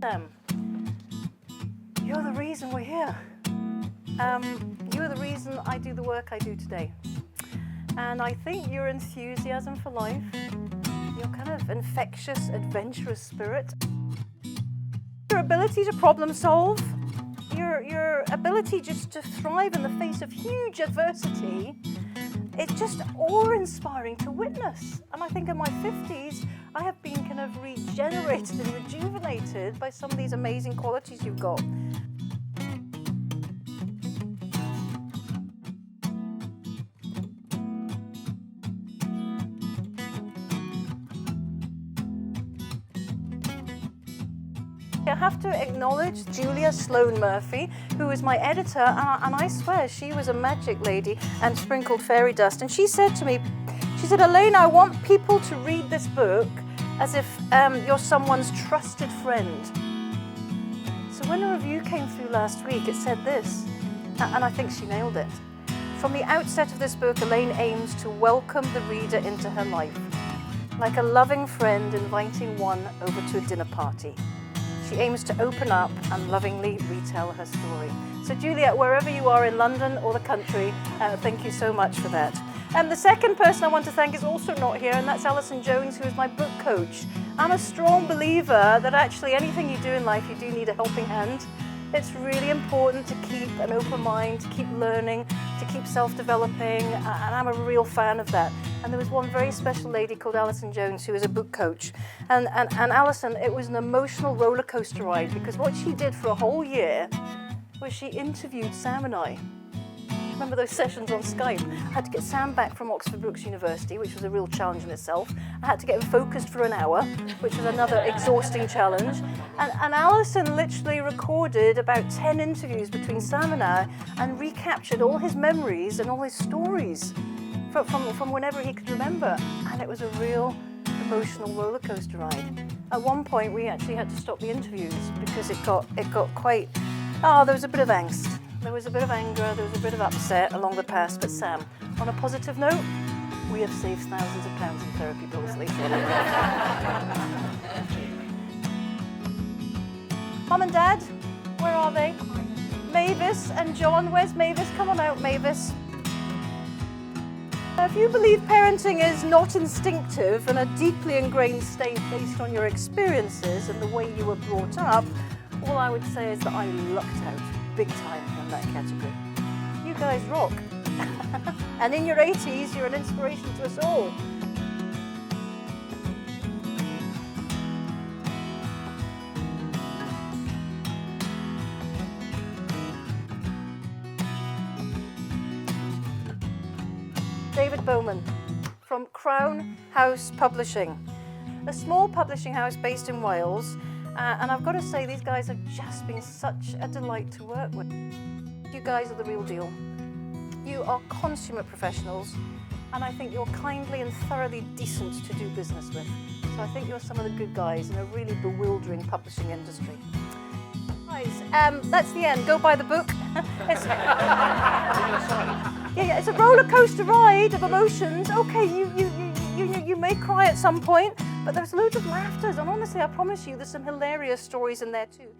Sam, you're the reason we're here. You're the reason I do the work I do today. And I think your enthusiasm for life, your kind of infectious, adventurous spirit, your ability to problem solve, your ability just to thrive in the face of huge adversity, it's just awe-inspiring to witness. And I think in my 50s, I have been kind of regenerated and rejuvenated by some of these amazing qualities you've got. I have to acknowledge Julia Sloan Murphy, who is my editor, and I swear she was a magic lady and sprinkled fairy dust. And she said to me, she said, Elaine, I want people to read this book as if you're someone's trusted friend. So when a review came through last week, it said this, and I think she nailed it. From the outset of this book, Elaine aims to welcome the reader into her life, like a loving friend inviting one over to a dinner party. She aims to open up and lovingly retell her story. So Julia, wherever you are in London or the country, thank you so much for that. And the second person I want to thank is also not here, and that's Alison Jones, who is my book coach. I'm a strong believer that actually anything you do in life, you do need a helping hand. It's really important to keep an open mind, to keep learning, to keep self-developing, and I'm a real fan of that. And there was one very special lady called Alison Jones who is a book coach. And Alison, it was an emotional roller coaster ride, because what she did for a whole year was she interviewed Sam and I. Remember those sessions on Skype? I had to get Sam back from Oxford Brookes University, which was a real challenge in itself. I had to get him focused for an hour, which was another exhausting challenge. And Alison literally recorded about 10 interviews between Sam and I and recaptured all his memories and all his stories from whenever he could remember. And it was a real emotional roller coaster ride. At one point, we actually had to stop the interviews because it got quite, there was a bit of angst. There was a bit of anger, there was a bit of upset along the past, but Sam, on a positive note, we have saved thousands of pounds in therapy bills lately. Mum and Dad, where are they? Mavis and John, where's Mavis? Come on out, Mavis. If you believe parenting is not instinctive and a deeply ingrained state based on your experiences and the way you were brought up, all I would say is that I lucked out big time in that category. You guys rock. And in your 80s, you're an inspiration to us all. David Bowman from Crown House Publishing, a small publishing house based in Wales. And I've got to say, these guys have just been such a delight to work with. You guys are the real deal. You are consummate professionals, and I think you're kindly and thoroughly decent to do business with. So I think you're some of the good guys in a really bewildering publishing industry. Guys, that's the end. Go buy the book. It's a roller coaster ride of emotions. Okay, you may cry at some point, but there's loads of laughter, and honestly, I promise you, there's some hilarious stories in there too.